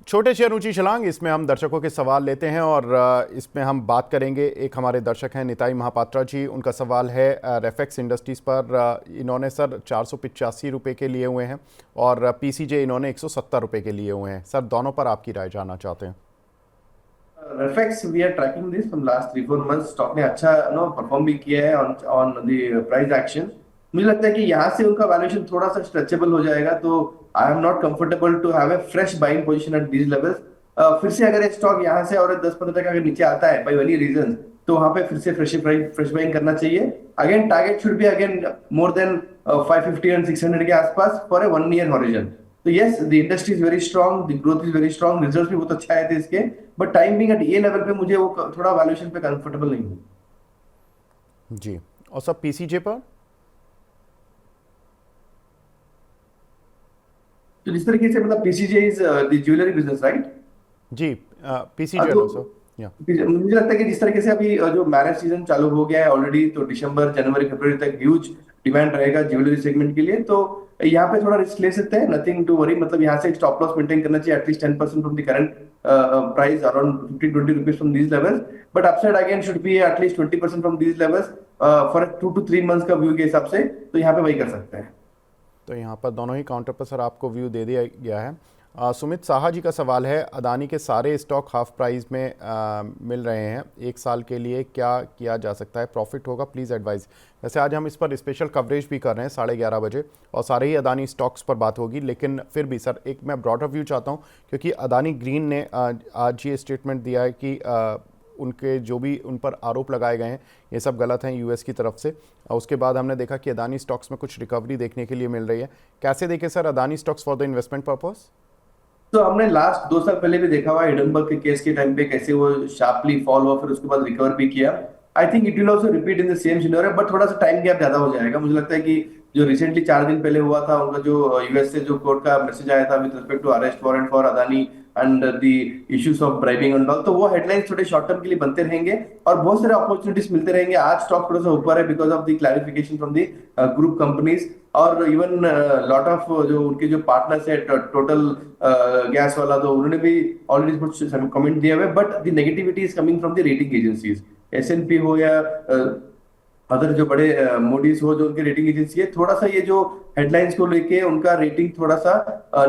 छोटे शेयर ऊंची छलांग, इसमें हम दर्शकों के सवाल लेते हैं और इसमें हम बात करेंगे। एक हमारे दर्शक हैं निताई महापात्रा जी, उनका सवाल है रेफेक्स इंडस्ट्रीज़ पर। इन्होंने सर 485 रुपये के लिए हुए हैं और पीसीजे इन्होंने 170 रुपये के लिए हुए हैं। सर दोनों पर आपकी राय जानना चाहते हैं। Reflex, we are tracking this from last 3-4 months. Stock ने अच्छा परफॉर्म भी किया है on on the price action. मुझे लगता है कि यहाँ से उनका वैल्यूएशन थोड़ा सा स्ट्रेचेबल हो जाएगा, तो I am not comfortable to have a fresh buying position at these levels. फिर से अगर ये स्टॉक यहाँ से और 10-15 का अगर नीचे आता है बाई एनी रीजन, तो वहां पे फिर से फ्रेश बाइंग करना चाहिए। Again target should be again more than 550 and 600 के आसपास फॉर ए 1 ईयर हॉरिजन। तो yes, the industry is very strong, the growth is very strong, results भी बहुत अच्छा आए थे इसके। बट टाइम बिंग एट ये लेवल पे मुझे वो थोड़ा वैल्यूएशन पे कंफर्टेबल नहीं हूँ। जी, और सब पीसीजे पर? तो जिस तरीके से मतलब PCJ is the jewellery business, right? जी, पीसीजे तो ऑल्सो। या मुझे लगता है कि जिस तरीके से अभी जो मैरिज सीजन चालू हो गया है ऑलरेडी, तो दिसंबर जनवरी फरवरी तक ह्यूज डिमांड रहेगा ज्वेलरी सेगमेंट के लिए। तो यहाँ पे थोड़ा रिस्क ले सकते हैं, नथिंग टू वरी। मतलब यहाँ से स्टॉप लॉस मेंटेन करना चाहिए at least 10% from the current price, around 15-20 rupees from these levels. But upside again should be at least 20% from these levels for 2 to 3 months का व्यू के हिसाब से, तो यहाँ पे वही कर सकते हैं। तो यहाँ पर दोनों ही काउंटर पर सर आपको व्यू दे दिया गया है। सुमित साहा जी का सवाल है, अदानी के सारे स्टॉक हाफ प्राइस में मिल रहे हैं, 1 साल के लिए क्या किया जा सकता है, प्रॉफिट होगा, प्लीज़ एडवाइस। वैसे आज हम इस पर स्पेशल कवरेज भी कर रहे हैं 11:30 बजे, और सारे ही अदानी स्टॉक्स पर बात होगी। लेकिन फिर भी सर एक मैं ब्रॉडर व्यू चाहता हूँ, क्योंकि अदानी ग्रीन ने आज ये स्टेटमेंट दिया है कि उनके जो भी उन पर आरोप लगाए गए हैं ये सब गलत हैं यूएस की तरफ से। उसके बाद हमने देखा कि अदानी स्टॉक्स में कुछ रिकवरी देखने के लिए मिल रही है। कैसे देखें sir Adani stocks for the investment purpose? तो हमने लास्ट 2 साल पहले भी देखा हुआ है हिडनबर्ग के केस के टाइम पे कैसे वो शार्पली फॉल हुआ, फिर उसके बाद रिकवर भी किया। I think it will also repeat in the same scenario, but थोड़ा सा टाइम गैप ज्यादा हो जाएगा। मुझे लगता है कि जो रिसेंटली 4 दिन पहले हुआ था, उनका जो यूएस से जो कोर्ट का मैसेज आया था with respect to arrest warrant for Adani and the issues of bribing and all, तो वो हेडलाइंस थोड़े शॉर्ट टर्म के लिए बनते रहेंगे और बहुत सारे अपॉर्चुनिटीज मिलते रहेंगे। आज स्टॉक थोड़ा सा ऊपर है because of the clarification from the group companies, और इवन लॉट ऑफ जो उनके जो पार्टनर्स है टोटल गैस वाला, तो उन्होंने भी ऑलरेडी कुछ कमेंट दिया हुआ है। But the negativity is coming from the rating agencies, S&P हो या अदर जो बड़े मोडीज हो, जो उनके रेटिंग एजेंसी है, थोड़ा सा ये जो हेडलाइंस को लेके उनका रेटिंग थोड़ा सा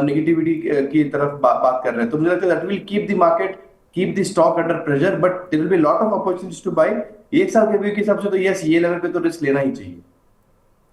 नेगेटिविटी की तरफ बात कर रहे हैं। तो मुझे लगता है that will keep the market, keep the stock under pressure, but there will be lot of opportunities to buy. 1 साल के व्यू के हिसाब से तो यस, ये लेवल पे तो रिस्क लेना ही चाहिए।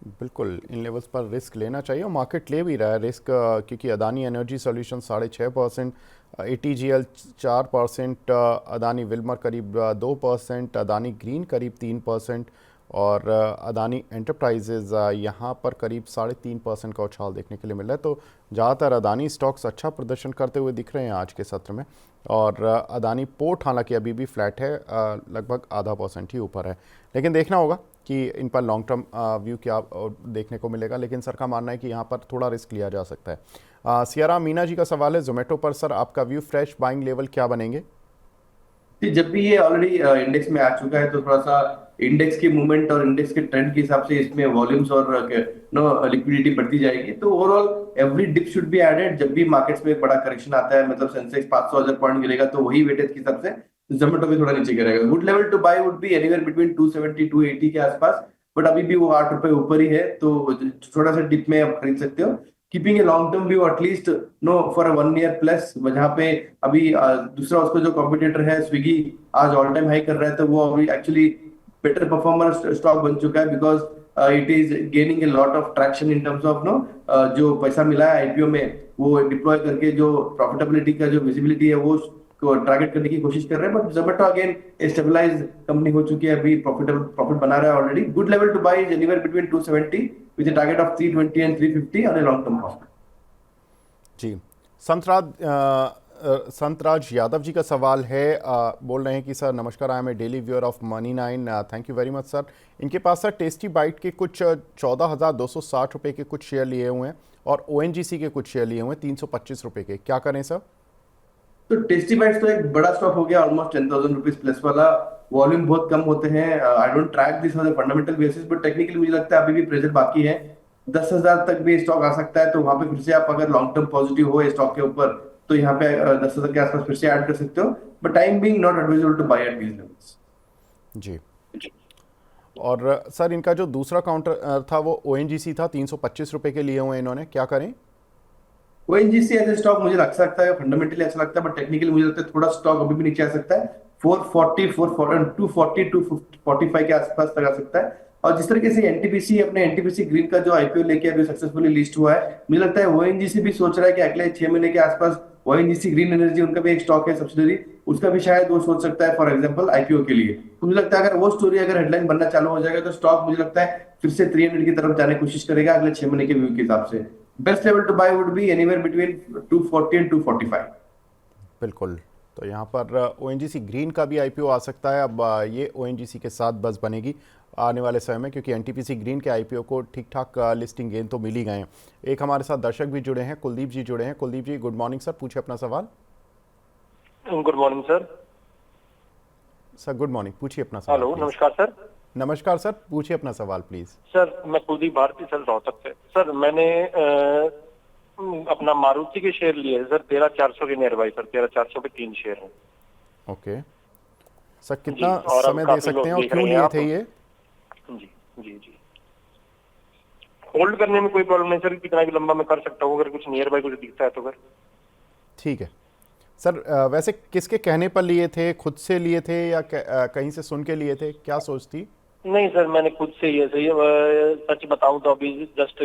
बिल्कुल, इन लेवल्स पर रिस्क लेना चाहिए और मार्केट ले भी रहा है रिस्क, क्योंकि Adani energy solution 6.5%, ATGL 4%, Adani Wilmer करीब 2%, अदानी ग्रीन करीब 3%, और अदानी एंटरप्राइजेज यहाँ पर करीब 3.5% का उछाल देखने के लिए मिल रहा है। तो ज़्यादातर अदानी स्टॉक्स अच्छा प्रदर्शन करते हुए दिख रहे हैं आज के सत्र में। और अदानी पोर्ट हालांकि अभी भी फ्लैट है, लगभग 0.5% ही ऊपर है। लेकिन देखना होगा कि इन पर लॉन्ग टर्म व्यू क्या देखने को मिलेगा। लेकिन सर का मानना है कि यहाँ पर थोड़ा रिस्क लिया जा सकता है। सियारा मीना जी का सवाल है जोमेटो पर, सर आपका व्यू, फ्रेश बाइंग लेवल क्या बनेंगे? जब भी ये ऑलरेडी इंडेक्स में आ चुका है, तो थोड़ा सा इंडेक्स की मूवमेंट और इंडेक्स के ट्रेंड के हिसाब से इसमें वॉल्यूम्स और नो लिक्विडिटी बढ़ती जाएगी। तो overall every dip should be added. जब भी मार्केट्स में एक बड़ा करेक्शन आता है, मतलब सेंसेक्स 500,000 पॉइंट गिरेगा, तो वही वेटेज के हिसाब से जोमेटो भी थोड़ा नीचे गिरेगा। Good level to buy would be anywhere between 270-280 के आसपास, बट अभी भी वो 8 रुपए ऊपर ही है, तो थोड़ा सा डिप में आप खरीद सकते हो। Keeping a long term view at least know for 1 year plus, जहाँ पे अभी दूसरा उसका जो कॉम्पिटिटर है स्विगी आज ऑल टाइम हाई कर रहा है, तो वो अभी एक्चुअली बेटर परफॉर्मर स्टॉक बन चुका है because it is gaining a lot of traction in terms of know, जो पैसा मिला है आईपीओ में वो डिप्लॉय करके जो प्रॉफिटेबिलिटी का जो विजिबिलिटी है वो टारगेट करने की कोशिश कर रहे हैं। But Zomato again stabilise company हो चुकी है, अभी प्रॉफिट बना रहा है already. Good level to buy is anywhere between 270 with a target of 320 and 350 on a long term profit. जी, संतराज यादव जी का सवाल है, बोल रहे हैं कि सर नमस्कार, I am a daily viewer of Money 9, thank you very much sir. इनके पास सर टेस्टी बाइट के कुछ 14,260 रुपये के कुछ शेयर लिए हुए हैं और ओएनजीसी के कुछ शेयर लिए हुए हैं 325 रुपये के, क्या करें सर? तो टेस्टी बाइट्स तो एक बड़ा स्टॉक हो गया, ऑलमोस्ट 10,000 रुपीज प्लस वाला। वॉल्यूम बहुत कम होते हैं। आई don't track this on fundamental basis, but technically मुझे लगता है अभी भी प्रेशर बाकी है। 10,000 तक भी स्टॉक आ सकता है, तो वहां पे फिर से आप अगर लॉन्ग टर्म पॉजिटिव हो स्टॉक के ऊपर, तो यहाँ पे 10,000 के आसपास फिर से ऐड कर सकते हो, but time being not advisable to buy at these levels. जी। और सर इनका जो दूसरा काउंटर था वो ONGC था, 325 रुपए के लिए हुए इन्होंने, क्या करें? ओएनजीसी एज ए स्टॉक मुझे अच्छा लगता है, फंडामेंटली अच्छा लगता है, बट टेक्निकली मुझे लगता है थोड़ा स्टॉक अभी भी नीचे आ सकता है। 440 440 240 245 के आसपास तक आ सकता है। और जिस तरीके से एनटीपीसी अपने एनटीपीसी ग्रीन का जो आईपीओ लेके अभी सक्सेसफुली लिस्ट हुआ है, मुझे लगता है ओएनजीसी भी सोच रहा है कि अगले 6 महीने के आसपास ओएनजीसी ग्रीन एनर्जी उनका भी एक स्टॉक है सब्सिडरी, उसका भी शायद वो सोच सकता है फॉर एग्जांपल आईपीओ के लिए। तो मुझे लगता है अगर वो स्टोरी अगर हेडलाइन बनना चालू हो जाएगा तो स्टॉक मुझे लगता है फिर से 300 की तरफ जाने की कोशिश करेगा अगले 6 महीने के व्यू के हिसाब से। Best level to buy would be anywhere between 240 and 245। बिल्कुल। तो यहाँ पर ONGC ग्रीन का भी IPO आ सकता है। अब ये ONGC के साथ बस बनेगी आने वाले समय में, क्योंकि NTPC ग्रीन के IPO को ठीक ठाक लिस्टिंग गेन तो मिल ही गए हैं। एक हमारे साथ दर्शक भी जुड़े हैं, कुलदीप जी जुड़े हैं। कुलदीप जी गुड मॉर्निंग सर, पूछे अपना सवाल। Good morning sir. Sir good morning, पूछिए अपना सवाल। Hello, please। नमस्कार सर। नमस्कार सर, पूछिए अपना सवाल प्लीज। सर मैं कुलदीप भारती सर रोहतक से। सर मैंने अपना मारुति के शेयर लिए सर 13,400 के नियर बाई सर, 13,400 पे 3 शेयर हैं। ओके सर, कितना जी, और अब समय दे काफी सकते लोग हैं और देख क्यों रहे हैं लिए आप। थे ये? जी जी जी। होल्ड करने में कोई प्रॉब्लम नहीं सर, कितना भी लंबा मैं कर सकता हूँ, अगर कुछ नियर बाई कुछ दिखता है तो। फिर ठीक है सर। वैसे किसके कहने पर लिए थे, खुद से लिए थे या कहीं से सुन के लिए थे, क्या सोच थी? नहीं सर, मैंने खुद से ही ऐसे ही सच बताऊं तो अभी जस्ट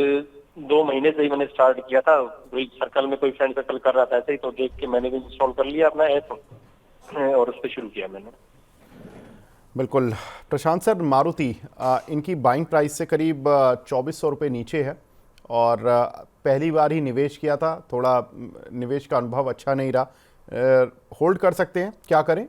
2 महीने से ही मैंने स्टार्ट किया था। कोई सर्कल में कोई फ्रेंड सर्कल कर रहा था ऐसे ही, तो देख के मैंने भी इंस्टॉल कर लिया अपना ऐप और उस पर शुरू किया मैंने। बिल्कुल। प्रशांत सर, मारुति इनकी बाइंग प्राइस से करीब 2400 रुपये नीचे है और पहली बार ही निवेश किया था, थोड़ा निवेश का अनुभव अच्छा नहीं रहा। होल्ड कर सकते हैं, क्या करें?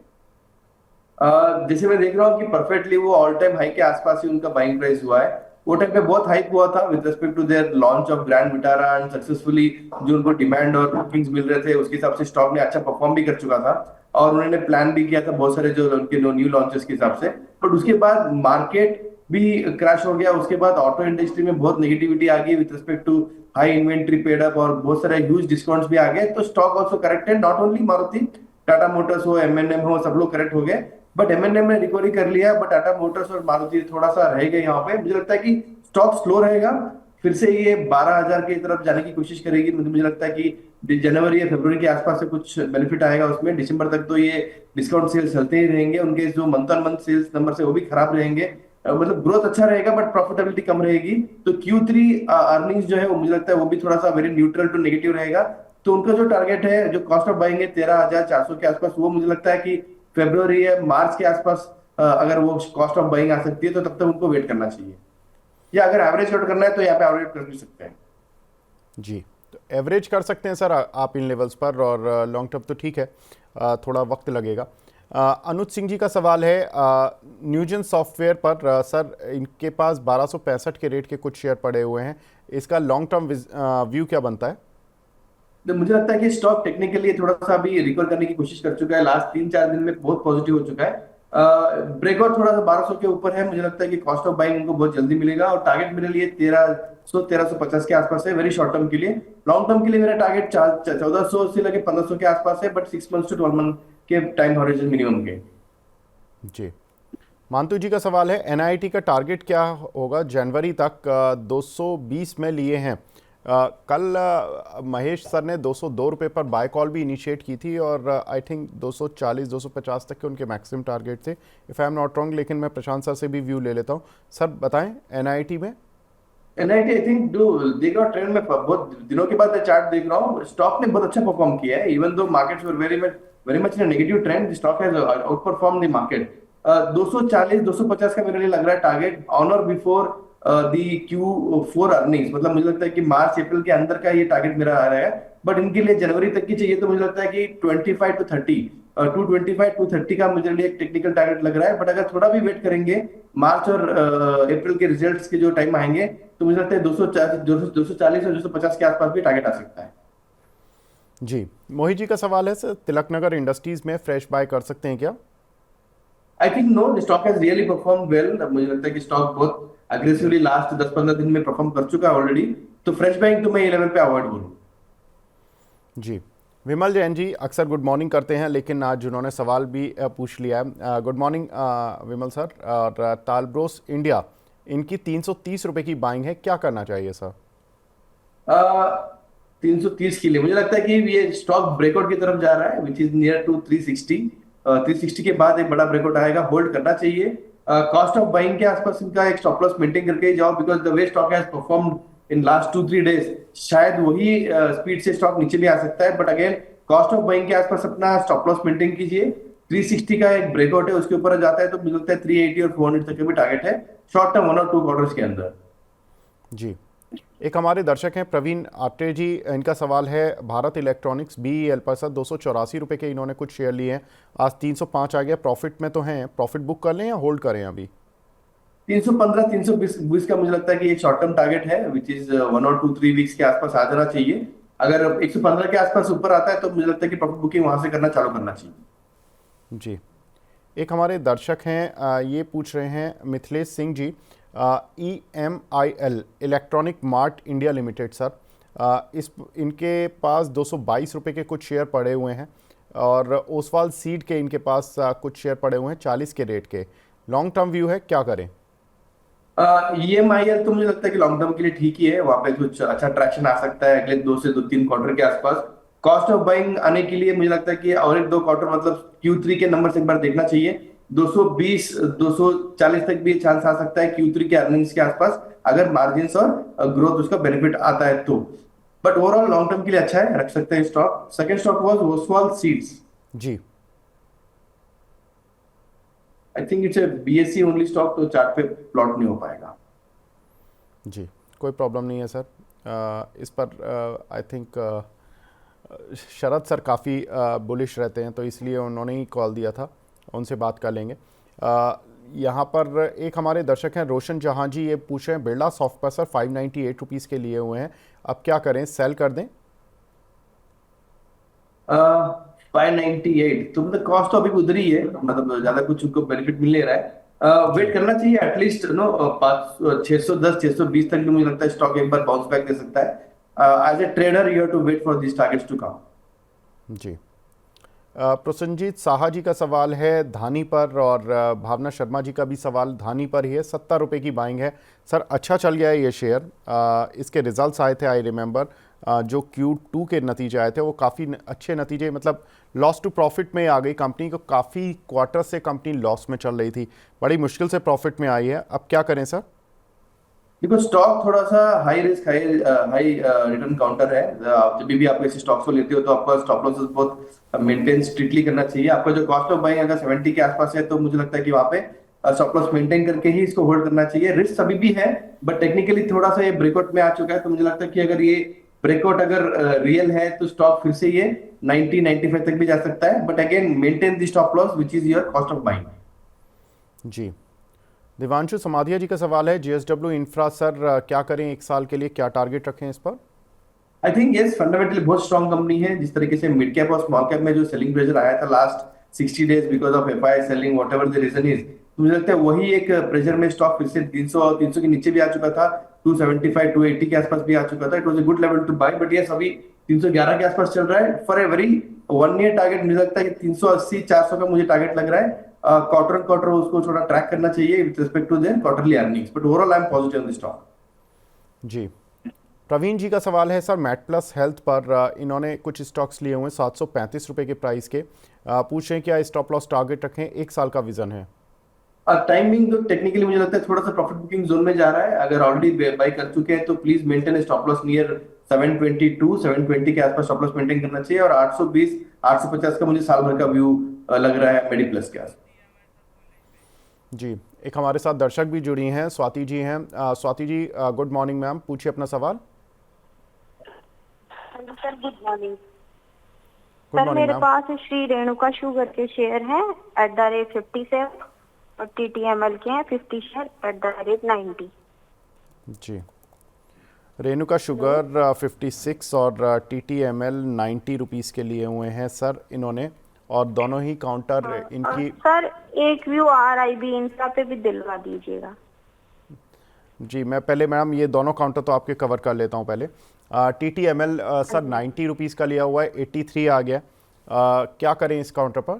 जैसे मैं देख रहा हूँ कि परफेक्टली वो ऑल टाइम हाई के आसपास ही उनका बाइंग प्राइस हुआ है। वो टाइम पे बहुत हाइप हुआ था with respect to their launch of Grand Vitara and successfully जो उनको डिमांड और बुकिंग्स मिल रहे थे उसके हिसाब से स्टॉक ने अच्छा परफॉर्म भी कर चुका था और उन्होंने प्लान भी किया था बहुत सारे जो उनके न्यू लॉन्चेस के हिसाब से। बट उसके बाद मार्केट भी क्रैश हो गया। उसके बाद ऑटो इंडस्ट्री में बहुत नेगेटिविटी आ गई with respect to high inventory piled up और बहुत सारे ह्यूज डिस्काउंट्स भी आ गए। तो stock also corrected, not only Maruti, Tata Motors हो, एमएनएम हो, सब लोग करेक्ट हो गए। बट एमएनएम ने रिकवरी कर लिया, बट टाटा मोटर्स और मारुति थोड़ा सा रह गए यहाँ पे। मुझे लगता है कि स्टॉक स्लो रहेगा, फिर से ये 12,000 की तरफ जाने की कोशिश करेगी। मुझे लगता है कि जनवरी या फरवरी के आसपास से कुछ बेनिफिट आएगा उसमें। दिसंबर तक तो ये डिस्काउंट सेल्स चलते ही रहेंगे, उनके जो month on month sales number से वो भी खराब रहेंगे। मतलब ग्रोथ अच्छा रहेगा बट प्रॉफिटेबिलिटी कम रहेगी। तो Q3 अर्निंग्स जो है वो मुझे लगता है वो भी थोड़ा सा वेरी न्यूट्रल टू नेगेटिव रहेगा। तो उनका जो टारगेट है, जो कॉस्ट ऑफ बाइंग है 13,400 के आसपास, वो मुझे लगता है कि फरवरी या मार्च के आसपास अगर वो कॉस्ट ऑफ बाइंग आ सकती है तो तब तक उनको वेट करना चाहिए, या अगर एवरेज होल्ड करना है तो यहाँ पे एवरेज कर भी सकते हैं। जी, तो एवरेज कर सकते हैं सर आप इन लेवल्स पर, और लॉन्ग टर्म तो ठीक है, थोड़ा वक्त लगेगा। अनुज सिंह जी का सवाल है न्यूजन सॉफ्टवेयर पर। सर इनके पास 1265 के रेट के कुछ शेयर पड़े हुए हैं, इसका लॉन्ग टर्म व्यू क्या बनता है? तो मुझे लगता है कि स्टॉक टेक्निकली थोड़ा सा अभी रिकवर करने की कोशिश कर चुका है, लास्ट 3-4 दिन में बहुत पॉजिटिव हो चुका है। ब्रेकआउट थोड़ा सा 1200 के ऊपर है। मुझे लगता है कि कॉस्ट ऑफ बाइंग उनको बहुत जल्दी मिलेगा और टारगेट मेरे लिए 1350 के आसपास है वेरी शॉर्ट टर्म के लिए। लॉन्ग टर्म के लिए मेरा टारगेट 1400 से लेके 1500 के आसपास है, बट 6 मंथ्स टू 12 मंथ के टाइम हॉरिजन मिनिमम के। जी, मानतू जी का सवाल है NIT का टारगेट क्या होगा जनवरी तक? 220 में लिए हैं। कल महेश सर ने 202 रुपये पर बाय कॉल भी इनिशिएट की थी और आई थिंक 240-250 तक के उनके मैक्सिमम टारगेट थे, if I am not wrong. लेकिन मैं प्रशांत सर से भी व्यू ले लेता हूँ। सर बताएं NIT में। NIT आई थिंक जो देख रहा हूँ ट्रेंड में, बहुत दिनों के बाद चार्ट देख रहा हूँ, स्टॉक ने बहुत अच्छा परफॉर्म किया है। Even though markets were very much in negative trend, stock has out perform the market. 240-250 का मेरे लिए लग रहा है target on or before the Q4 earnings. मतलब मुझे लगता है कि मार्च अप्रैल के अंदर का ये टारगेट मेरा आ रहा है, बट इनके लिए जनवरी तक की चाहिए। तो मुझे लगता है कि 225-230 का मुझे लिए एक टेक्निकल टारगेट लग रहा है। बट अगर थोड़ा भी वेट करेंगे, मार्च और अप्रैल के रिजल्ट्स के जो टाइम आएंगे, तो मुझे लगता है 240 और 250 के आसपास भी टारगेट आ सकता है। जी, मोहित जी का सवाल है सर तिलकनगर इंडस्ट्रीज में फ्रेश बाय कर सकते हैं क्या? I think no, stock has really perform well. मुझे लगता है कि स्टॉक बहुत अग्रेसिवली लास्ट 10-15 दिन में परफॉर्म कर चुका है ऑलरेडी। तो फ्रेश बाइंग तो मैं ये लेवल पे अवॉइड करूँ। जी, विमल जैन जी अक्सर गुड मॉर्निंग करते हैं, लेकिन आज उन्होंने सवाल भी पूछ लिया है। गुड मॉर्निंग विमल सर। और तालब्रोस इंडिया, इनकी 330 रुपए की बाइंग है, क्या करना चाहिए सर? 330 के लिए मुझे लगता है कि ये स्टॉक ब्रेकआउट की तरफ जा रहा है, विच इज नियर टू 360। 360 के बाद एक बड़ा ब्रेकआउट आएगा, होल्ड करना चाहिए। कॉस्ट ऑफ बाइंग के आसपास इनका एक स्टॉप लॉस मेंटेन करके ही जाओ, because the way stock has performed in last 2-3 days, शायद वही स्पीड से स्टॉक नीचे भी आ सकता है। But again cost of buying के आसपास अपना स्टॉप लॉस मेंटेन कीजिए। 360 का एक ब्रेकआउट है, उसके ऊपर जाता है तो मुझे लगता है 380 और 400 तक का भी टारगेट है शॉर्ट टर्म 1 और 2 क्वार्टर्स के अंदर। जी, एक हमारे दर्शक हैं प्रवीण आत्रे जी, इनका सवाल है भारत इलेक्ट्रॉनिक्स BEL पर सर 284 रुपये के इन्होंने कुछ शेयर लिए हैं, आज 305 आ गया, प्रॉफिट में तो हैं, प्रॉफिट बुक कर लें या होल्ड करें अभी? 315 320 का मुझे लगता है कि एक शॉर्ट टर्म टारगेट है, विच इज 1 और 2-3 वीक्स के आसपास आ जाना चाहिए। अगर 115 के आसपास ऊपर आता है तो मुझे लगता है कि प्रॉफिट बुकिंग वहां से करना चालू करना चाहिए। जी, एक हमारे दर्शक हैं ये पूछ रहे हैं Mithilesh Singh ji, EMIL electronic mart India limited sir, इनके पास 222 रुपये के कुछ शेयर पड़े हुए हैं और ओसवाल सीड के इनके पास कुछ शेयर पड़े हुए हैं 40 के रेट के, लॉन्ग टर्म व्यू है, क्या करें? EMIL तो मुझे लगता है कि लॉन्ग टर्म के लिए ठीक ही है, वहां पे कुछ अच्छा ट्रैक्शन आ सकता है अगले 2 से 3 क्वार्टर के आसपास। कॉस्ट ऑफ बाइंग आने के लिए मुझे लगता है कि और एक 2 क्वार्टर मतलब Q3 के नंबर एक बार देखना चाहिए। 220 240 तक भी चांस आ सकता है Q3 के अर्निंग्स के आसपास, अगर मार्जिन और ग्रोथ उसका बेनिफिट आता है तो। बट ओवरऑल लॉन्ग टर्म के लिए अच्छा है, रख सकते हैं stock. Second stock was Oswal seeds. जी, I think it's a BSE only stock, तो चार्ट पे प्लॉट नहीं हो पाएगा। जी, कोई प्रॉब्लम नहीं है सर। इस पर आई थिंक शरद सर काफ़ी बुलिश रहते हैं, तो इसलिए उन्होंने ही कॉल दिया था, उनसे बात कर लेंगे। यहाँ पर एक हमारे दर्शक हैं रोशन जहाँ जी, ये पूछ रहे हैं बिरला सॉफ्ट पर सर 598 रुपीज़ के लिए हुए हैं, अब क्या करें, सेल कर दें? 598 तो मतलब कॉस्ट तो अभी उधर ही है, मतलब ज्यादा कुछ उनको बेनिफिट मिल नहीं रहा है। वेट करना चाहिए एटलीस्ट 610 620 तक भी मुझे लगता है स्टॉक एक बार बाउंस बैक दे सकता है। As a trader you have to wait for this targets to come. जी, प्रसन्नजीत साहा जी का सवाल है धानी पर और भावना शर्मा जी का भी सवाल धानी पर ही है, 70 रुपये की बाइंग है सर, अच्छा चल गया है ये शेयर, इसके रिजल्ट्स आए थे आई रिमेंबर, जो Q2 के नतीजे आए थे वो काफ़ी अच्छे नतीजे, मतलब लॉस टू प्रॉफिट में आ गई कंपनी को, काफ़ी क्वार्टर से कंपनी लॉस में चल रही थी, बड़ी मुश्किल से प्रॉफिट में आई है, अब क्या करें सर? देखो स्टॉक थोड़ा सा high risk high return counter है। आप जब भी आप ऐसे स्टॉक्स को लेते हो तो आपका स्टॉप लॉसेस बहुत मेंटेन स्ट्रिक्टली करना चाहिए। आपका जो कॉस्ट ऑफ बाइंग अगर 70 के आसपास है तो मुझे लगता है कि वहां पे स्टॉप लॉस मेंटेन करके ही इसको होल्ड करना चाहिए। रिस्क अभी भी है, बट टेक्निकली थोड़ा सा ये ब्रेकआउट में आ चुका है, तो मुझे लगता है कि अगर ये ब्रेकआउट अगर रियल है तो स्टॉक फिर से ये 90-95 तक भी जा सकता है, but again maintain the stop loss which is your cost of buying. जी, दिवांशु समाधिया जी का सवाल है JSW इंफ्रा सर, क्या करें, 1 साल के लिए क्या टारगेट रखें इस पर? आई थिंक यस, फंडामेंटली बहुत स्ट्रॉन्ग कंपनी है। जिस तरीके से मिड कैप और स्मॉल कैप में जो सेलिंग प्रेशर आया था last 60 days because of FI selling whatever the reason is, मुझे लगता है वही एक प्रेशर में स्टॉक फिर से 300 के नीचे भी आ चुका था, 275 280 के आसपास भी आ चुका था। It was a good level to buy, but yes अभी 311 के आसपास चल रहा है। For a very 1 year target मुझे लगता है कि 380 400 का मुझे टारगेट लग रहा है। क्वार्टर ऑन क्वार्टर उसको थोड़ा ट्रैक करना चाहिए with respect to their quarterly earnings, but overall I am positive on the stock. जी, प्रवीण जी का सवाल है सर मैट प्लस हेल्थ पर, इन्होंने कुछ स्टॉक्स लिए हुए हैं 735 रुपये के प्राइस के, पूछ रहे हैं क्या स्टॉप लॉस टारगेट रखें, 1 साल का विजन है? टाइमिंग तो टेक्निकली मुझे लगता है थोड़ा सा प्रॉफिट बुकिंग जोन में जा रहा है। अगर ऑलरेडी बाय कर चुके हैं तो please maintain stop loss near 720 के आसपास स्टॉप लॉस मेंटेन करना चाहिए, और 820 850 का मुझे साल भर का व्यू लग रहा है मेडी प्लस के आसपास। जी, एक हमारे साथ दर्शक भी जुड़ी हैं, स्वाति जी हैं। Swati ji good morning ma'am, पूछिए अपना सवाल। Sir good morning. Good sir morning मेरे मैम। पास श्री रेणुका शुगर के शेयर हैं @57 और TTML के हैं 50 शेयर @90। जी, रेणुका शुगर 56 और TTML 90 रुपीज़ के लिए हुए हैं सर इन्होंने, और दोनों ही काउंटर इनकी। सर एक व्यू RIB इंफ्रा पे भी दिलवा दीजिएगा। जी, मैं पहले मैडम ये दोनों काउंटर तो आपके कवर कर लेता हूँ पहले। TTML सर 90 रुपीज़ का लिया हुआ है, 83 आ गया। क्या करें इस काउंटर पर?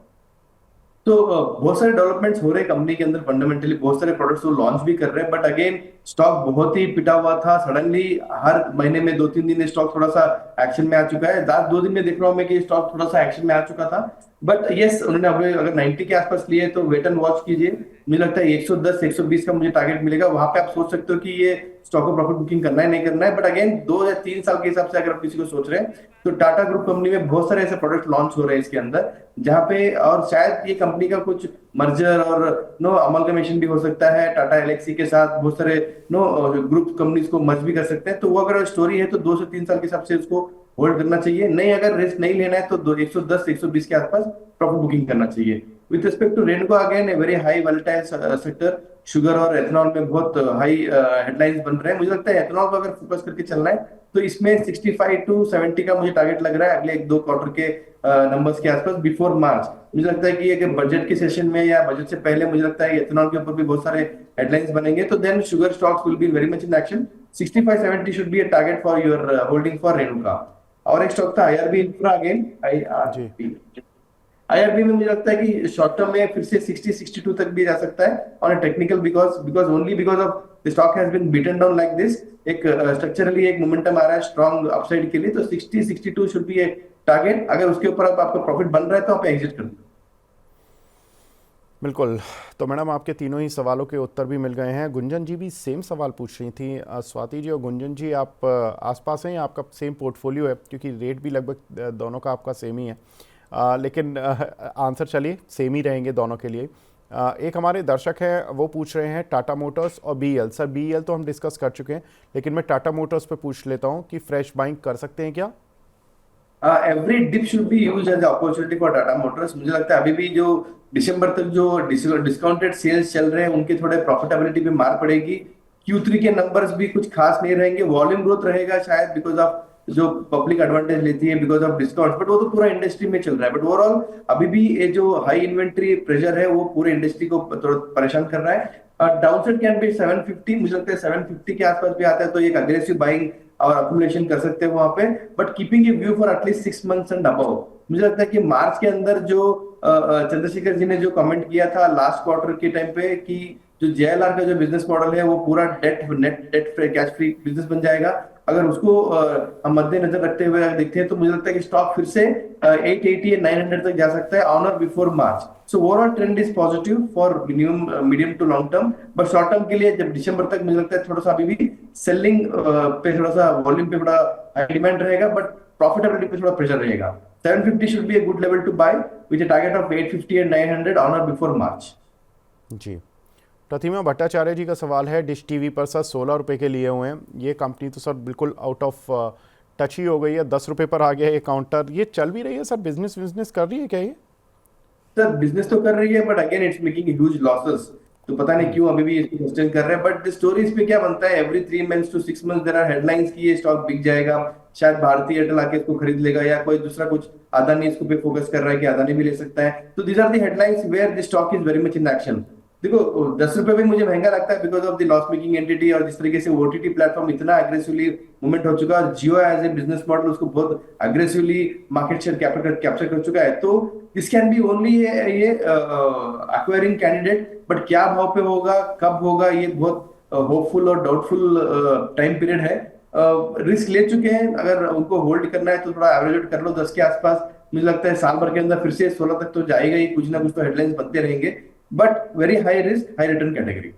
तो बहुत सारे डेवलपमेंट्स हो रहे हैं कंपनी के अंदर, फंडामेंटली बहुत सारे प्रोडक्ट्स वो लॉन्च भी कर रहे हैं, बट अगेन स्टॉक बहुत ही पिटा हुआ था सडनली। हर महीने में 2-3 दिन स्टॉक थोड़ा सा एक्शन में आ चुका है। लास्ट 2 दिन में देख रहा हूँ मैं कि स्टॉक थोड़ा सा एक्शन में आ चुका था, बट यस उन्होंने अगर 90 के आसपास लिए तो वेट एंड वॉच कीजिए। मुझे लगता है 110-120 का मुझे टारगेट मिलेगा, वहां पे आप सोच सकते हो कि ये स्टॉक को प्रॉफिट बुकिंग करना है नहीं करना है। बट अगेन 2 या 3 साल के हिसाब से अगर आप किसी को सोच रहे हैं तो टाटा ग्रुप कंपनी में बहुत सारे ऐसे प्रोडक्ट लॉन्च हो रहे हैं इसके अंदर, जहां पे और शायद ये कंपनी का कुछ मर्जर और नो अमलगमेशन भी हो सकता है टाटा एलेक्सी के साथ। बहुत सारे नो ग्रुप कंपनीज को मर्ज भी कर सकते हैं, तो वो अगर स्टोरी है तो 2 से 3 साल के हिसाब से उसको होल्ड करना चाहिए। नहीं, अगर रिस्क नहीं लेना है तो 110-120 के आसपास प्रॉफिट बुकिंग करना चाहिए। विथ रिस्पेक्ट टू रेनको, again a very high volatile sector, sugar और एथेनॉल में बहुत हाई हेडलाइंस बन रहे हैं। मुझे लगता है एथेनॉल को अगर फोकस करके चलना है तो इसमें 65-70 का मुझे टारगेट लग रहा है अगले 1-2 क्वार्टर के नंबर्स के आसपास बिफोर मार्च। मुझे लगता है कि अगर बजट के सेशन में या बजट से पहले मुझे लगता है एथेनॉल के ऊपर भी बहुत सारे हेडलाइंस बनेंगे, तो then sugar stocks will be very much in action. 65-70 should be a target for your holding for Renuka. और एक स्टॉक था आईआरबी इंफ्रा, अगेन जी। आईआरबी में मुझे लगता है कि शॉर्ट टर्म में फिर से 60-62 तक भी जा सकता है on a technical, because of the stock has been beaten down like this. एक स्ट्रक्चरली एक मोमेंटम आ रहा है स्ट्रॉन्ग अपसाइड के लिए, तो 60-62 शुड बी ए टारगेट। अगर उसके ऊपर अब आपका प्रॉफिट बन रहा है तो आप एग्जिट कर दो। बिल्कुल। तो मैडम आपके तीनों ही सवालों के उत्तर भी मिल गए हैं। गुंजन जी भी सेम सवाल पूछ रही थी। स्वाति जी और गुंजन जी, आप आसपास हैं, आपका सेम पोर्टफोलियो है, क्योंकि रेट भी लगभग दोनों का आपका सेम ही है, लेकिन आंसर चलिए सेम ही रहेंगे दोनों के लिए। एक हमारे दर्शक हैं, वो पूछ रहे हैं टाटा मोटर्स और BEL। सर BEL तो हम डिस्कस कर चुके हैं, लेकिन मैं टाटा मोटर्स पे पूछ लेता हूँ कि फ्रेश बाइंग कर सकते हैं क्या? Every dip should be used as opportunity for Tata Motors. मुझे लगता है अभी भी जो दिसंबर तक जो डिस्काउंटेड सेल्स चल रहे हैं उनके थोड़े प्रॉफिटेबिलिटी पे मार पड़ेगी। Q3 के नंबर्स भी कुछ खास नहीं रहेंगे। वॉल्यूम ग्रोथ रहेगा शायद बिकॉज ऑफ जो पब्लिक एडवांटेज लेती है बिकॉज ऑफ डिस्काउंट, बट वो तो पूरा इंडस्ट्री में चल रहा है। बट ओवरऑल अभी भी ये जो हाई इन्वेंट्री प्रेशर है वो पूरे इंडस्ट्री को थोड़ा परेशान कर रहा है। Downside can be 750। मुझे लगता है 750 के आसपास भी आता है तो एक अग्रेसिव बाइंग और अक्यूमुलेशन कर सकते हैं वहां पे, but keeping A view for at least 6 months and above. मुझे लगता है कि मार्च के अंदर जो चंद्रशेखर जी ने जो कमेंट किया था लास्ट क्वार्टर के टाइम पे कि जो JLR का जो बिजनेस मॉडल है वो पूरा net date cash free business बन जाएगा, अगर उसको हम मद्देनजर रखते हुए अगर देखते हैं तो मुझे लगता है कि स्टॉक फिर से 880 या 900 तक जा सकता है on or before March. So overall trend is positive for medium to long term, but short term के लिए जब दिसंबर तक मुझे लगता है थोड़ा सा अभी भी सेलिंग पे थोड़ा सा वॉल्यूम पे बड़ा हाई डिमांड रहेगा, बट प्रॉफिटेबिलिटी पे थोड़ा प्रेशर रहेगा। 750 should be a good level to buy with a target of 850 and 900 on or before March. जी। प्रतिमा भट्टाचार्य जी का सवाल है, डिश टीवी पर सर 16 रुपये के लिए हुए हैं, ये कंपनी तो सर बिल्कुल आउट ऑफ टच ही हो गई है, 10 रुपये पर आ गया है ये काउंटर, ये चल भी रही है सर, बिजनेस कर रही है क्या ये? सर बिजनेस तो कर रही है but again it's making huge losses, तो पता नहीं क्यों अभी भी इसको सस्टेन कर रहे हैं। बट द स्टोरी इस पे क्या बनता है, every 3 months to 6 months there are headlines कि ये स्टॉक बिक जाएगा, शायद भारतीय एयरटेल आके इसको खरीद लेगा या कोई दूसरा कुछ अदानी इसको पे फोकस कर रहा है कि अदानी भी ले सकता है। तो these are the headlines where the stock is very much in action. देखो 10 रुपए भी मुझे महंगा लगता है because of the loss making entity, और जिस तरीके से ओटीटी प्लेटफॉर्म इतना एग्रेसिवली मूवमेंट हो चुका है, Jio as a business model उसको बहुत एग्रेसिवली मार्केट शेयर कैप्चर कर चुका है, तो दिस कैन बी ओनली ये एक्वायरिंग कैंडिडेट। बट क्या भाव पे होगा, कब होगा, ये बहुत होपफुल और डाउटफुल टाइम पीरियड है। रिस्क ले चुके हैं, अगर उनको होल्ड करना है तो थोड़ा एवरेज आउट कर लो 10 के आसपास। मुझे लगता है साल भर के अंदर फिर से 16 तक तो जाएगा ही, कुछ ना कुछ तो हेडलाइंस बनते रहेंगे, but very high risk high return category.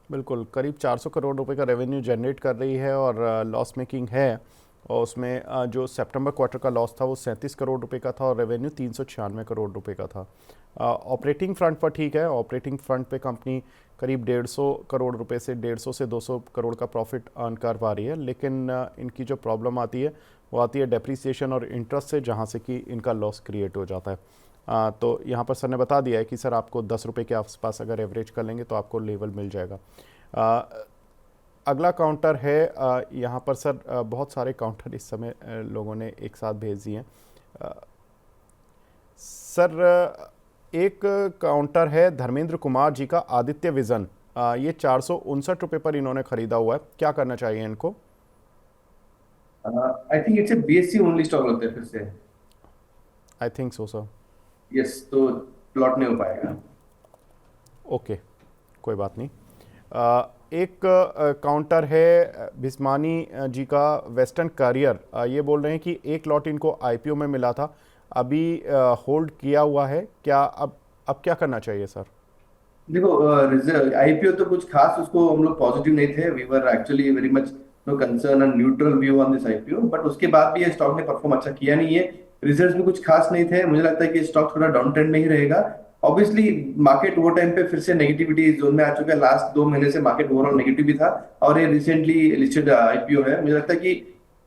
बिल्कुल, करीब 400 करोड़ रुपए का रेवेन्यू जनरेट कर रही है और लॉस मेकिंग है, और उसमें जो सितंबर क्वार्टर का लॉस था वो 37 करोड़ रुपए का था और रेवेन्यू 396 करोड़ रुपए का था। ऑपरेटिंग फ्रंट पर ठीक है, ऑपरेटिंग फ्रंट पे कंपनी करीब 150 करोड़ रुपए से 150 से 200 करोड़ का प्रॉफिट अर्न कर पा रही है, लेकिन इनकी जो प्रॉब्लम आती है वो आती है डेप्रिसिएशन और इंटरेस्ट से, जहाँ से कि इनका लॉस क्रिएट हो जाता है। तो यहाँ पर सर ने बता दिया है कि सर आपको 10 रुपये के आसपास अगर एवरेज कर लेंगे तो आपको लेवल मिल जाएगा। अगला काउंटर है, यहाँ पर सर बहुत सारे काउंटर इस समय लोगों ने एक साथ भेज दिए हैं। सर एक काउंटर है धर्मेंद्र कुमार जी का, आदित्य विजन, ये 459 रुपये पर इन्होंने खरीदा हुआ है, क्या करना चाहिए इनको? आई think it's A BSc only stock लगता है फिर से। I think so sir. Yes, तो प्लॉट नहीं हो पाएगा। ओके, कोई बात नहीं। एक काउंटर है भिस्मानी जी का, वेस्टर्न करियर। ये बोल रहे हैं कि एक लॉट इनको आईपीओ में मिला था, अभी होल्ड किया हुआ है, क्या अब क्या करना चाहिए सर? देखो, आईपीओ तो कुछ खास उसको हम लोग पॉजिटिव नहीं थे। We were actually very much no concern and neutral view on this IPO, but उसके बाद भी ये स्टॉक ने परफॉर्म अच्छा किया नहीं है। रिजल्ट्स भी कुछ खास नहीं थे। मुझे लगता है कि स्टॉक थोड़ा डाउन ट्रेंड में ही रहेगा। ऑब्वियसली मार्केट वो टाइम पे फिर से नेगेटिविटी जोन में आ चुका है। लास्ट 2 महीने से मार्केट ओवरऑल नेगेटिव भी था, और ये रिसेंटली लिस्टेड आईपीओ है। मुझे लगता है कि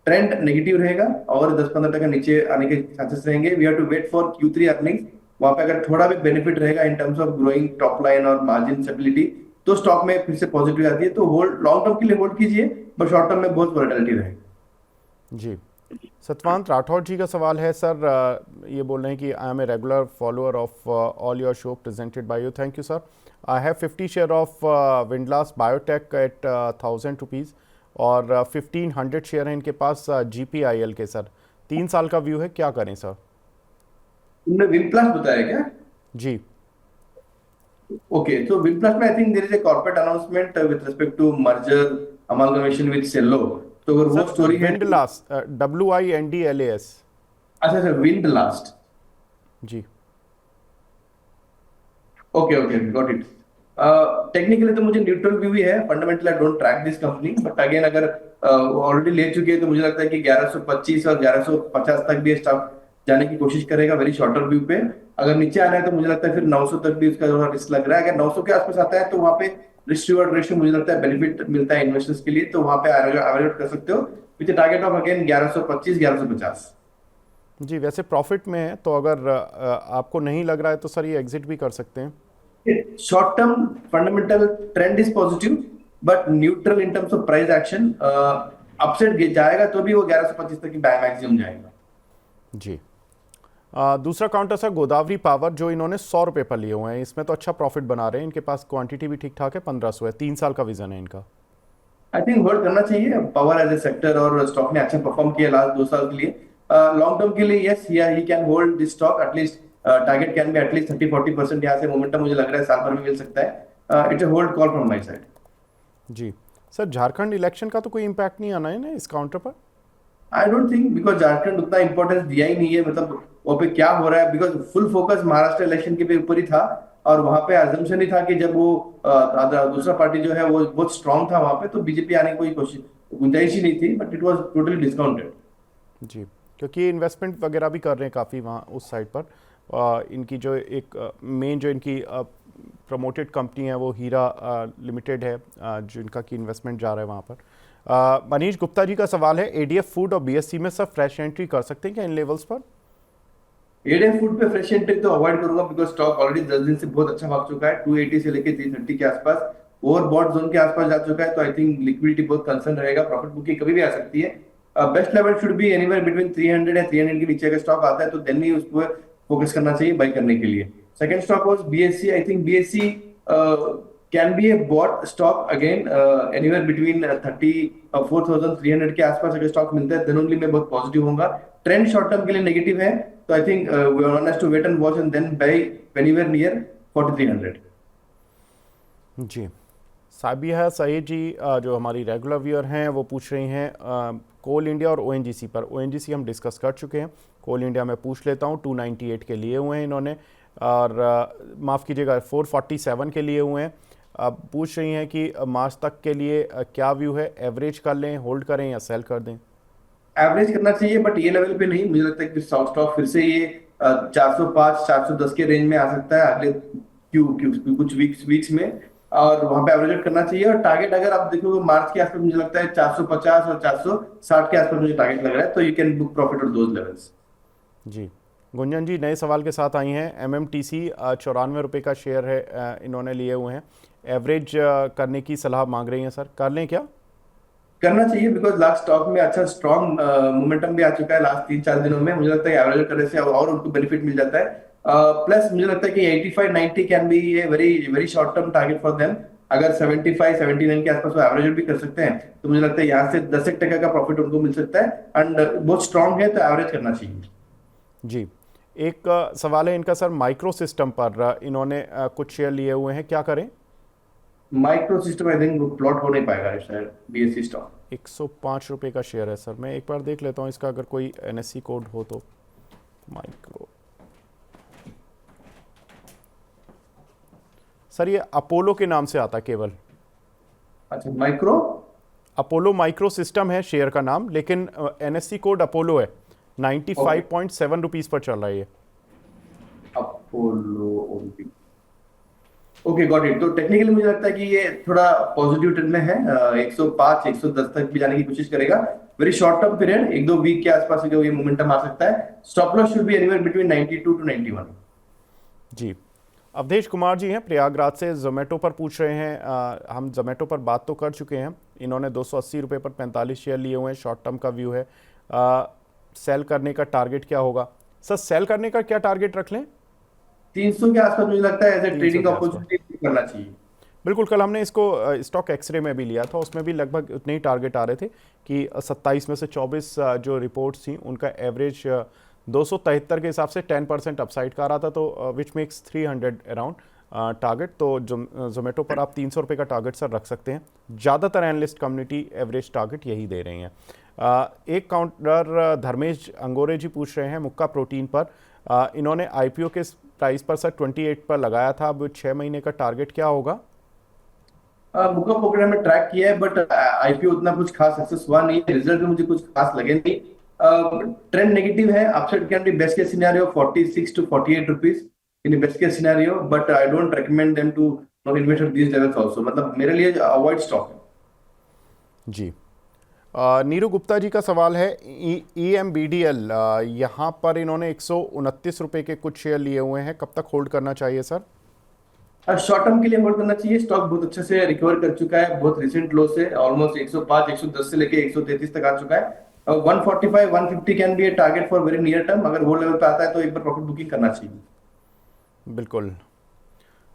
ट्रेंड नेगेटिव रहेगा और 10-15% नीचे आने के चांसेस रहेंगे। We have to wait for Q3 earnings. वहां पे अगर थोड़ा भी बेनिफिट रहेगा in terms of growing top line और मार्जिन स्टेबिलिटी, तो स्टॉक में फिर से पॉजिटिव आती है। तो होल्ड, लॉन्ग टर्म के लिए होल्ड कीजिए, बट शॉर्ट टर्म में बहुत वोलेटिलिटी रहेगी। जी, सतवंत राठौर जी का सवाल है सर। ये बोल रहे हैं कि I am a regular follower of all your show presented by you, thank you sir. I have 50 share of Windlas biotech at 1000 rupees और 1500 शेयर हैं इनके पास GPIL के सर। 3 साल का व्यू है, क्या करें सर? तुमने विनप्लस बताया क्या? जी ओके, तो विनप्लस में I think there is a corporate announcement with respect to merger amalgamation with Cello. तो अगर वो स्टोरी है, विंडलास, WINDLAS। अच्छा सर, विंड लास्ट। जी okay okay, got it. Technically तो मुझे न्यूट्रल व्यू ही है। Fundamentally I don't track this company, but again अगर ऑलरेडी ले चुके हैं तो मुझे लगता है कि 1125 और 1150 तक भी स्टॉक जाने की कोशिश करेगा वेरी शॉर्टर व्यू पे। अगर नीचे आना है तो मुझे लगता है फिर 900 तक भी उसका थोड़ा रिस्क लग रहा है। अगर 900 के आसपास आता है तो वहां पे रिस्क रिवॉर्ड रेशियो मुझे लगता है बेनिफिट मिलता है इन्वेस्टर्स के लिए, तो वहां पे एवरेज कर सकते हो विद टारगेट ऑफ अगेन 1125 1150। जी, वैसे प्रॉफिट में है, तो अगर आपको नहीं लग रहा है तो सर ये एग्जिट भी कर सकते हैं। Short term fundamental trend is positive, but neutral in terms of price action. Upside जाएगा तो भी वो 1125 तक की मैक्सिमम जाएगा। जी, दूसरा काउंटर सर गोदावरी पावर, जो इन्होंने 100 रुपये पर लिए हुए हैं, इसमें तो अच्छा प्रॉफिट बना रहे हैं। इनके पास क्वांटिटी भी ठीक ठाक है, 1500 है, 3 साल का विजन है इनका। आई थिंक होल्ड करना चाहिए पावर एज ए सेक्टर, और स्टॉक ने अच्छा परफॉर्म किया लास्ट 2 साल के लिए। लॉन्ग टर्म के लिए yes, he can hold this stock at least. Target can be at least 30-40% यहाँ से मोमेंटम मुझे लग रहा है साल भर में मिल सकता है। It's a hold call from my side. जी सर, झारखंड इलेक्शन का तो कोई इम्पैक्ट नहीं आना है ना इस काउंटर पर? I don't think, because Jharkhand उतना इंपॉर्टेंस दिया ही नहीं है। मतलब वो पे क्या हो रहा है, because full focus Maharashtra election के ऊपर ही था, और वहां पे अजम्पशन ही था कि जब वो दूसरा पार्टी जो है वो बहुत स्ट्रांग था वहां पे, तो बीजेपी आने की कोई कोशिश गुंजाइश ही नहीं थी, but it was totally discounted. जी, क्योंकि इन्वेस्टमेंट वगैरह भी कर रहे हैं काफ़ी वहाँ उस साइड पर। इनकी जो एक मेन जो इनकी प्रमोटेड कंपनी है वो हीरा लिमिटेड है, जिनका की इन्वेस्टमेंट जा रहा है वहाँ पर। मनीष गुप्ता जी का सवाल है, ADF फूड और BSC में सब फ्रेश एंट्री कर सकते हैं क्या इन लेवल्स पर? एडीएफ फूड पे फ्रेश एंट्री तो अवॉइड करूंगा, बिकॉज स्टॉक ऑलरेडी 10 दिन से बहुत अच्छा भाग चुका है। 280 से लेके 330 के आसपास ओवरबॉट जोन के आसपास जा चुका है, तो आई थिंक लिक्विडिटी बहुत कंसर्न रहेगा। प्रॉफिट बुकिंग कभी भी आ सकती है। Best level should be anywhere between 300 या 300 के नीचे अगर स्टॉक आता है तो देन ही उस पर फोकस करना चाहिए बाई करने के लिए। Second stock was BSC। I think BSC can be a bought stock again anywhere between 34,300 के आसपास अगर स्टॉक मिलता है देन ओनली मैं बहुत पॉजिटिव होऊंगा। ट्रेंड शॉर्ट टर्म के लिए नेगेटिव है, तो I think we one has to wait and watch and then buy anywhere near 4300। जी, साबिया सईद जी जो हमारी रेगुलर व्यूअर हैं वो पूछ रही हैं कोल इंडिया और ONGC पर। ONGC हम डिस्कस कर चुके हैं, कोल इंडिया में पूछ लेता हूँ। 298 के लिए हुए हैं इन्होंने, और माफ़ कीजिएगा 447 के लिए हुए हैं। अब पूछ रही हैं कि मार्च तक के लिए क्या व्यू है, एवरेज कर लें, होल्ड करें या सेल कर दें? एवरेज करना चाहिए, बट ये लेवल पे नहीं। मुझे लगता है कि स्टॉक फिर से ये 405 410 के रेंज में आ सकता है अगले कुछ वीक्स में, और वहां पे एवरेज करना चाहिए। और टारगेट अगर आप देखोगे मार्च के आसपास मुझे लगता है 450 और 460 के आसपास मुझे टारगेट लग रहा है, तो you can book profit on those levels. जी, गुंजन जी नए सवाल के साथ आई हैं। MMTC 94 रुपये का शेयर है, इन्होंने लिए हुए हैं, एवरेज करने की सलाह मांग रही हैं सर, कर लें क्या? करना चाहिए, बिकॉज लास्ट स्टॉक में अच्छा स्ट्रॉन्ग मोमेंटम भी आ चुका है लास्ट 3-4 दिनों में। मुझे लगता है एवरेज करने से और उनको बेनिफिट मिल जाता है। प्लस मुझे लगता है कि 85-90 can be a very very short term target for them. अगर 75 79 के आसपास वो एवरेज भी कर सकते हैं तो मुझे लगता है यहाँ से 10% का प्रॉफिट उनको मिल सकता है, एंड बहुत स्ट्रांग है तो एवरेज करना चाहिए। जी, एक सवाल है इनका सर, माइक्रो सिस्टम पर इन्होंने कुछ शेयर लिए हुए हैं, क्या करें? Micro system I think plot हो नहीं पाएगा शायद, बीएससी स्टॉक। 105 रुपये का शेयर है सर, मैं एक बार देख लेता हूँ इसका, अगर कोई एनएससी कोड हो तो। माइक्रो सर ये अपोलो के नाम से आता है केवल। अच्छा, माइक्रो अपोलो माइक्रो सिस्टम है शेयर का नाम, लेकिन एनएससी कोड अपोलो है। 95.7 रुपीज़ पर चल रहा है ये। Apollo okay, got it. तो टेक्निकली मुझे लगता है कि ये थोड़ा पॉजिटिव ट्रेंड में है, 105 110 तक भी जाने की कोशिश करेगा। वेरी शॉर्ट टर्म पीरियड, एक दो वीक के आसपास जो ये मोमेंटम आ सकता है। Stop loss should be anywhere between 92 to 91। जी, अवधेश कुमार जी हैं प्रयागराज से, जोमेटो पर पूछ रहे हैं। हम जोमेटो पर बात तो कर चुके हैं। इन्होंने 280 रुपये पर 45 शेयर लिए हुए हैं, शॉर्ट टर्म का व्यू है। सेल करने का टारगेट क्या होगा सर? सेल करने का क्या टारगेट रख लें? 300 के आसपास मुझे लगता है एज ए 300 ट्रेडिंग के आसपास। अपॉर्चुनिटी करना चाहिए। बिल्कुल, कल हमने इसको स्टॉक एक्सरे में भी लिया था, उसमें भी लगभग उतने ही टारगेट आ रहे थे कि 27 में से 24 जो रिपोर्ट्स थी उनका एवरेज 273 के हिसाब से 10% अपसाइड का आ रहा था, तो विच मेक्स 300 अराउंड टारगेट। तो जोमेटो पर आप 300 रुपये का टारगेट सर रख सकते हैं। ज़्यादातर एनालिस्ट कम्युनिटी एवरेज टारगेट यही दे रही हैं। एक काउंटर धर्मेश अंगोरे जी पूछ रहे हैं मुक्का प्रोटीन पर। इन्होंने आईपीओ के प्राइस पर सर 28 पर लगाया था, अब 6 महीने का टारगेट क्या होगा? मुक्का प्रोग्राम में ट्रैक किया है, बट आईपीओ उतना कुछ खास सक्सेस हुआ नहीं है। रिजल्ट में मुझे कुछ खास लगे नहीं। ट्रेंड नेगेटिव है। Upside can be best case scenario 46 to 48 rupees in best case scenario, but I don't recommend them to not invest at these levels also. मतलब मेरे लिए अवॉइड स्टॉक है। जी, नीरू गुप्ता जी का सवाल है EMBDL, यहाँ पर इन्होंने 129 रुपये के कुछ शेयर लिए हुए हैं, कब तक होल्ड करना चाहिए सर? शॉर्ट टर्म के लिए होल्ड करना चाहिए। स्टॉक बहुत अच्छे से रिकवर कर चुका है, बहुत रिसेंट लो से ऑलमोस्ट 105 110 से लेके 133 तक आ चुका है। 145 150 can be A target for very near term. अगर वो लेवल पे आता है तो एक बार प्रॉफिट बुकिंग करना चाहिए। बिल्कुल।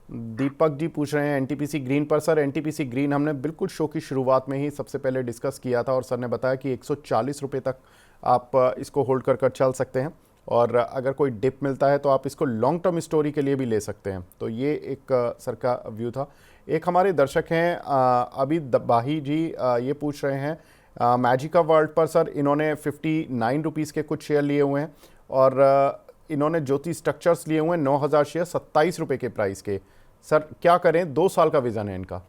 दीपक जी पूछ रहे हैं एनटीपीसी ग्रीन पर। सर एनटीपीसी ग्रीन हमने बिल्कुल शो की शुरुआत में ही सबसे पहले डिस्कस किया था और सर ने बताया कि 140 रुपये तक आप इसको होल्ड कर चल सकते हैं, और अगर कोई डिप मिलता है तो आप इसको लॉन्ग टर्म स्टोरी के लिए भी ले सकते हैं। तो ये एक सर का व्यू था। एक हमारे दर्शक हैं अभी दबाही जी, ये पूछ रहे हैं मैजिका वर्ल्ड पर। सर इन्होंने 59 रुपीज़ के कुछ शेयर लिए हुए हैं, और इन्होंने ज्योति स्ट्रक्चर्स लिए हुए हैं 9000 शेयर 27 रुपये के प्राइस के। सर क्या करें, 2 साल का विजन है इनका।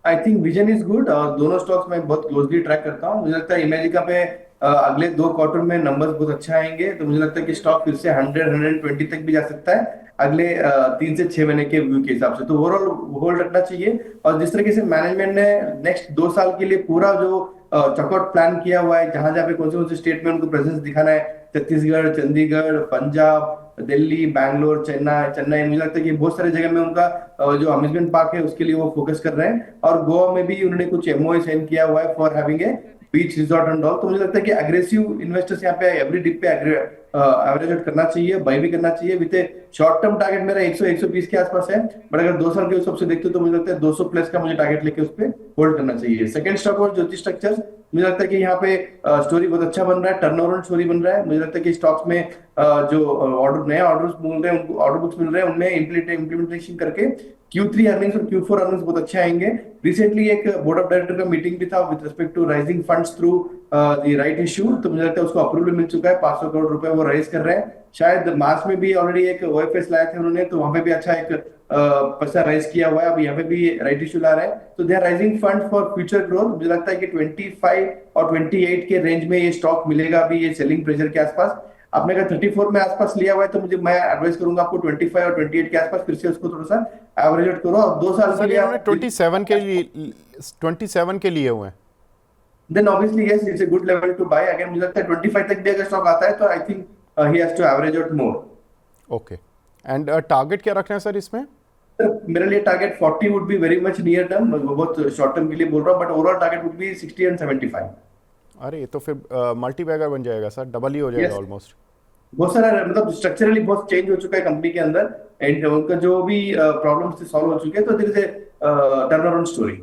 I think vision is good, और दोनों स्टॉक्स मैं बहुत क्लोजली ट्रैक करता हूँ। मुझे लगता है इमेजिका पे अगले 2 क्वार्टर में नंबर्स बहुत अच्छा आएंगे, तो मुझे लगता है कि स्टॉक फिर से 100 120 तक भी जा सकता है अगले 3 से 6 महीने के व्यू के हिसाब से। तो ओवरऑल होल्ड रखना चाहिए। और जिस तरीके से मैनेजमेंट ने नेक्स्ट 2 साल के लिए पूरा जो चॉकआउट प्लान किया हुआ है, जहां जहां पे कौन से स्टेट में उनको प्रेजेंस दिखाना है, छत्तीसगढ़, चंडीगढ़, पंजाब, दिल्ली, बैंगलोर, चेन्नई, मुझे लगता है कि बहुत सारी जगह में उनका जो अम्यूजमेंट पार्क है उसके लिए वो फोकस कर रहे हैं। और गोवा में भी उन्होंने कुछ एमओए साइन किया हुआ है for having a beach resort and all. तो मुझे लगता है कि एग्रेसिव इन्वेस्टर्स यहाँ पे एवरी डिप पे एवरेज आउट करना चाहिए, बाई भी करना चाहिए। विद शॉर्ट टर्म टारगेट मेरा 100 120 के आसपास है, बट अगर 2 साल के हिसाब से देखते हो तो मुझे लगता है 200 प्लस का मुझे टारगेट लेके उस पर होल्ड करना चाहिए। सेकंड स्टॉक और ज्योति स्ट्रक्चर्स, मुझे लगता है कि यहाँ पे स्टोरी बहुत अच्छा बन रहा है, टर्नओवर स्टोरी बन रहा है। मुझे लगता है कि स्टॉक्स में जो नए ऑर्डर्स मिल रहे हैं, उनको ऑर्डर बुक्स मिल रहे हैं, उनमें इम्प्लीमेंटेशन करके Q3 अर्निंग्स और Q4 अर्निंग्स बहुत अच्छे आएंगे। रिसेंटली एक बोर्ड ऑफ डायरेक्टर का मीटिंग भी था with respect to rising funds through the right issue, तो मुझे लगता है उसको अप्रूवल मिल चुका है। 500 करोड़ रुपए वो राइज कर रहे हैं। शायद मार्च में भी ऑलरेडी एक OFS लाए थे उन्होंने, तो वहां पे भी अच्छा एक पैसा राइज किया हुआ है। अब यहाँ पे भी राइट इश्यू ला रहे हैं, तो they are rising fund for future growth. मुझे लगता है कि 25 और 28 के रेंज में ये स्टॉक मिलेगा अभी, ये सेलिंग प्रेशर के आसपास। आपने अगर 34 में आसपास लिया हुआ है तो मैं एडवाइस करूंगा आपको 25 और 28 के आसपास फिर से उसको थोड़ा सा एवरेज आउट करो। और 2 साल के लिए 27 के लिए हुए हैं, then obviously yes, it's a good level to buy. अगर मुझे लगता है 25 तक भी अगर स्टॉक आता है तो I think he has to average out more. Okay, and target क्या रखना है सर इसमें? मेरे लिए target 40 would be very much near term, बहुत शॉर्ट टर्म के लिए बोल रहा हूँ, but overall target would be 60 and 75। अरे ये तो फिर मल्टी बैगर बन जाएगा सर, डबल ही हो जाएगा ऑलमोस्ट। बहुत सारा मतलब स्ट्रक्चरली बहुत चेंज हो चुका है कंपनी के अंदर, एंड उनका जो भी प्रॉब्लम्स थे सॉल्व हो चुके हैं। तो there is turn around story.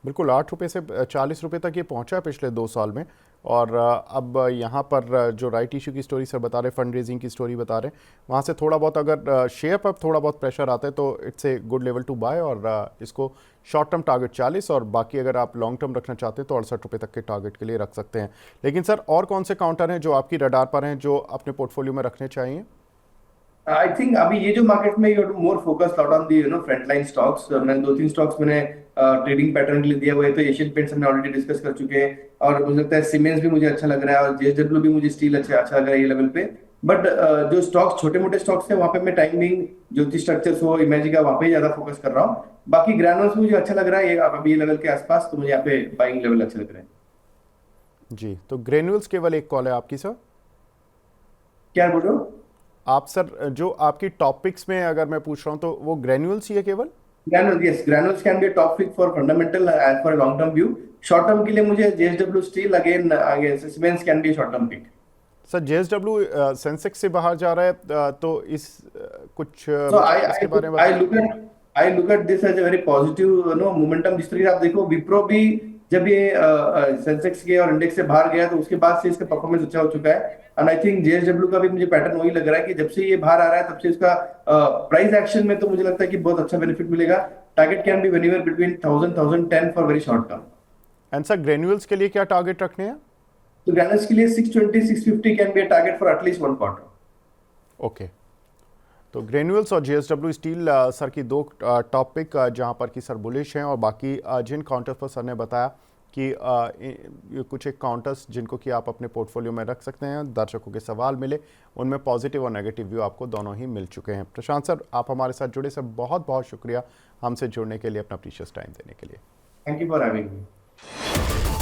बिल्कुल, 8 रुपये से 40 रुपये तक ये पहुंचा है पिछले 2 साल में। और अब यहाँ पर जो राइट इशू की स्टोरी सर बता रहे, फंड रेजिंग की स्टोरी बता रहे, वहाँ से थोड़ा बहुत अगर शेयर पर थोड़ा बहुत प्रेशर आता है तो it's a good level to buy. और इसको शॉर्ट टर्म टारगेट 40 और बाकी अगर आप लॉन्ग टर्म रखना चाहते हैं तो 68 रुपये तक के टारगेट के लिए रख सकते हैं। लेकिन सर और कौन से काउंटर हैं जो आपकी रडार पर हैं जो अपने पोर्टफोलियो में रखने चाहिए? आई थिंक अभी ये जो मार्केट में you have to more focus out on the front line stocks. मैंने 2-3 स्टॉक्स मैंने ट्रेडिंग पैटर्न के लिए दिया हुआ है, तो एशियन पेंट्स हमने ऑलरेडी डिस्कस कर चुके हैं, और मुझे लगता है सीमेंस भी मुझे अच्छा लग रहा है, और जेएसडब्ल्यू भी मुझे स्टील अच्छा लग रहा है ये लेवल पे। बट जो स्टॉक्स छोटे मोटे स्टॉक्स है वहाँ पे मैं टाइमिंग, ज्योति स्ट्रक्चर्स हो, इमेजिका, वहाँ पे ज्यादा फोकस कर रहा हूँ। बाकी ग्रैनुअल्स मुझे अच्छा लग रहा है अभी ये लेवल के आसपास, तो मुझे यहाँ पे बाइंग लेवल अच्छा लग रहा है। जी, तो ग्रेन्यूल्स केवल एक कॉल है आपकी सर? क्या बोल रहे हो आप सर, जो आपकी टॉपिक्स में अगर मैं पूछ रहा हूँ तो वो ग्रेन्यूल्स ही है केवल? Granules, yes, granules can be a top pick for fundamental as for a long term view. Short term के लिए मुझे JSW Steel again Siemens can be a short term pick. Sir JSW Sensex से बाहर जा रहा है, तो इस कुछ So इसके बारे में I look at this as a very positive momentum। जिस तरीके आप देखो विप्रो भी जब ये सेंसेक्स के और इंडेक्स से बाहर गया तो उसके बाद से इसका परफॉर्मेंस अच्छा हो चुका है। एंड आई थिंक JSW का भी मुझे पैटर्न वही लग रहा है कि जब से ये बाहर आ रहा है तब से इसका प्राइस एक्शन में तो मुझे लगता है कि बहुत अच्छा बेनिफिट मिलेगा। Target can be anywhere between 1000-1010 for very short term. And sir granules के लिए क्या टारगेट रखने हैं? तो ग्रैनुल्स के लिए 620-650 can be a target for at least 1 quarter. Okay, तो ग्रेन्यूल्स और JSW स्टील सर की 2 टॉपिक जहां पर कि सर बुलिश हैं, और बाकी जिन काउंटर्स पर सर ने बताया कि कुछ एक काउंटर्स जिनको कि आप अपने पोर्टफोलियो में रख सकते हैं। दर्शकों के सवाल मिले, उनमें पॉजिटिव और नेगेटिव व्यू आपको दोनों ही मिल चुके हैं। प्रशांत सर, आप हमारे साथ जुड़े, सर बहुत बहुत शुक्रिया हमसे जुड़ने के लिए, अपना प्रीशियस टाइम देने के लिए। Thank you for having me.